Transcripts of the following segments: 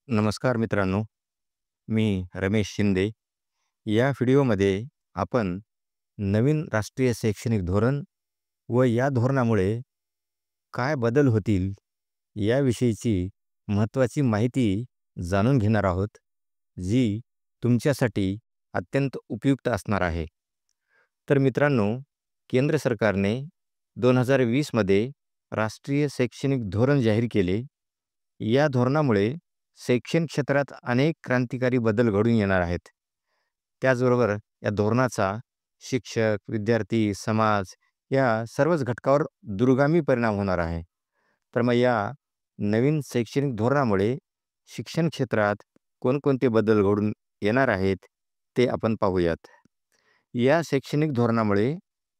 नमस्कार मित्रांनो, मी रमेश शिंदे. या व्हिडिओमध्ये आपण नवीन राष्ट्रीय शैक्षणिक धोरण व या धोरणामुळे काय बदल होतील याविषयीची महत्त्वाची माहिती जाणून घेणार आहोत, जी तुमच्यासाठी अत्यंत उपयुक्त असणार आहे. तर मित्रांनो, केंद्र सरकारने 2020 मध्ये राष्ट्रीय शैक्षणिक धोरण जाहीर केले. या धोरणामुळे शैक्षणिक क्षेत्रात अनेक क्रांतिकारी बदल घडून येणार आहेत. त्याचबरोबर या धोरणाचा शिक्षक, विद्यार्थी, समाज या सर्वच घटकावर दूरगामी परिणाम होणार आहे. तर मग या नवीन शैक्षणिक धोरणामुळे शिक्षण क्षेत्रात कोणकोणते बदल घडून येणार आहेत ते आपण पाहूयात. या शैक्षणिक धोरणामुळे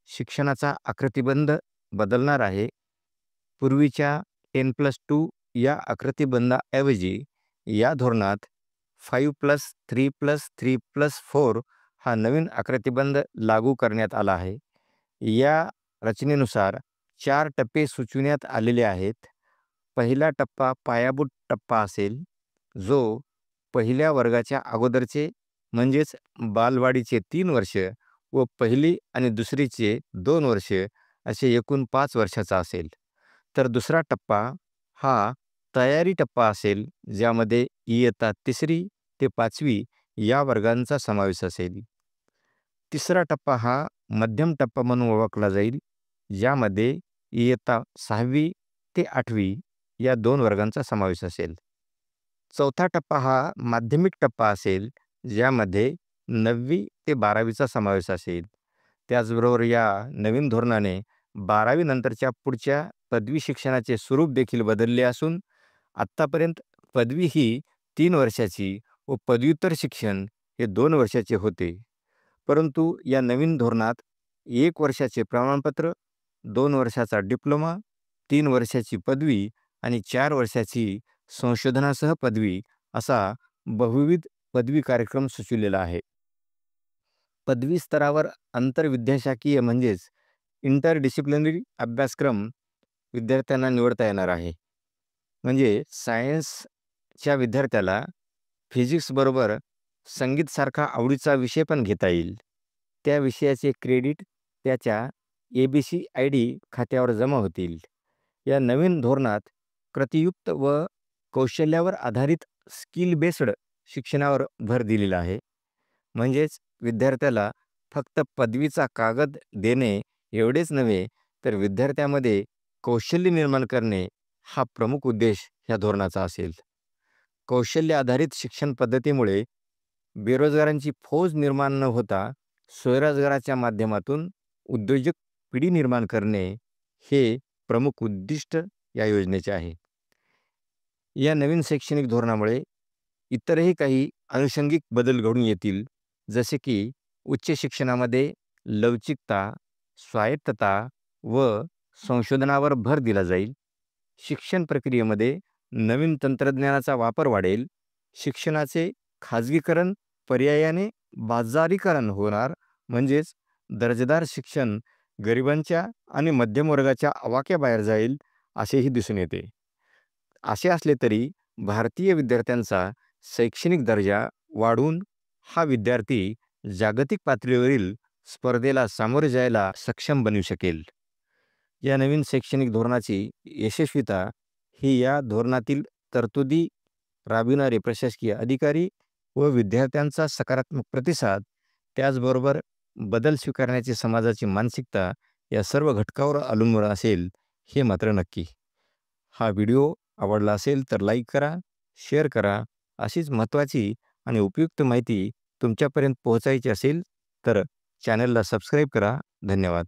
शिक्षणाचा आकृतिबंध बदलणार आहे. पूर्वीच्या 10+2 या आकृतिबंधाऐवजी या धोरणात 5+3+3+4 हा नवीन आकृतिबंध लागू करण्यात आला आहे. या रचनेनुसार 4 टप्पे सुचविण्यात आलेले आहेत. पहिला टप्पा पायाभूत टप्पा असेल, जो पहिल्या वर्गाच्या अगोदरचे म्हणजेच बालवाडीचे 3 वर्ष व पहिली आणि दुसरीचे 2 वर्ष असे एकूण 5 वर्षाचा असेल. तर दुसरा टप्पा हा तयारी टप्पा असेल, ज्यामध्ये इयत्ता 3री ते 5वी या वर्गांचा समावेश असेल. तिसरा टप्पा हा मध्यम टप्पा म्हणून ओळखला जाईल, ज्यामध्ये इयत्ता 6वी ते 8वी या 2 वर्गांचा समावेश असेल. चौथा टप्पा हा माध्यमिक टप्पा असेल, ज्यामध्ये 9वी ते 12वीचा समावेश असेल. त्याचबरोबर या नवीन धोरणाने 12वी नंतरच्या पुढच्या पदवी शिक्षणाचे स्वरूप देखील बदलले असून आत्तापर्यंत पदवी ही 3 वर्षाची व पदव्युत्तर शिक्षण हे 2 वर्षाचे होते. परंतु या नवीन धोरणात 1 वर्षाचे प्रमाणपत्र, 2 वर्षाचा डिप्लोमा, 3 वर्षाची पदवी आणि 4 वर्षाची संशोधनासह पदवी असा बहुविध पदवी कार्यक्रम सुचविलेला आहे. पदवी स्तरावर आंतरविद्याशाखीय म्हणजेच इंटरडिसिप्लिनरी अभ्यासक्रम विद्यार्थ्यांना निवडता येणार आहे. म्हणजे सायन्सच्या विद्यार्थ्याला फिजिक्सबरोबर संगीतसारखा आवडीचा विषय पण घेता येईल. त्या विषयाचे क्रेडिट त्याच्या ABCID खात्यावर जमा होतील. या नवीन धोरणात कृतीयुक्त व कौशल्यावर आधारित स्किल बेस्ड शिक्षणावर भर दिलेला आहे. म्हणजेच विद्यार्थ्याला फक्त पदवीचा कागद देणे एवढेच नव्हे, तर विद्यार्थ्यामध्ये कौशल्य निर्माण करणे हा प्रमुख उद्देश या धोरणाचा असेल. कौशल्य आधारित शिक्षण पद्धतीमुळे बेरोजगारांची फौज निर्माण न होता स्वयंरोजगाराच्या माध्यमातून उद्योजक पिढी निर्माण करणे हे प्रमुख उद्दिष्ट या योजनेचे आहे. या नवीन शैक्षणिक धोरणामुळे इतरही काही अनुषंगिक बदल घडून येतील, जसे की उच्च शिक्षणामध्ये लवचिकता, स्वायत्तता व संशोधनावर भर दिला जाईल. शिक्षण प्रक्रियेमध्ये नवीन तंत्रज्ञानाचा वापर वाढेल. शिक्षणाचे खाजगीकरण पर्यायाने बाजारीकरण होणार, म्हणजेच दर्जेदार शिक्षण गरिबांच्या आणि मध्यम वर्गाच्या आवाक्याबाहेर जाईल असेही दिसून येते. असे असले तरी भारतीय विद्यार्थ्यांचा शैक्षणिक दर्जा वाढवून हा विद्यार्थी जागतिक पातळीवरील स्पर्धेला सामोरे जायला सक्षम बनू शकेल. या नवीन शैक्षणिक धोरणाची यशस्वीता ही या धोरणातील तरतुदी राबविणारे प्रशासकीय अधिकारी व विद्यार्थ्यांचा सकारात्मक प्रतिसाद, त्याचबरोबर बदल स्वीकारण्याची समाजाची मानसिकता या सर्व घटकावर अवलंबून असेल, हे मात्र नक्की. हा व्हिडिओ आवडला असेल तर लाईक करा, शेअर करा. अशीच महत्त्वाची आणि उपयुक्त माहिती तुमच्यापर्यंत पोहोचायची असेल तर चॅनलला सबस्क्राईब करा. धन्यवाद.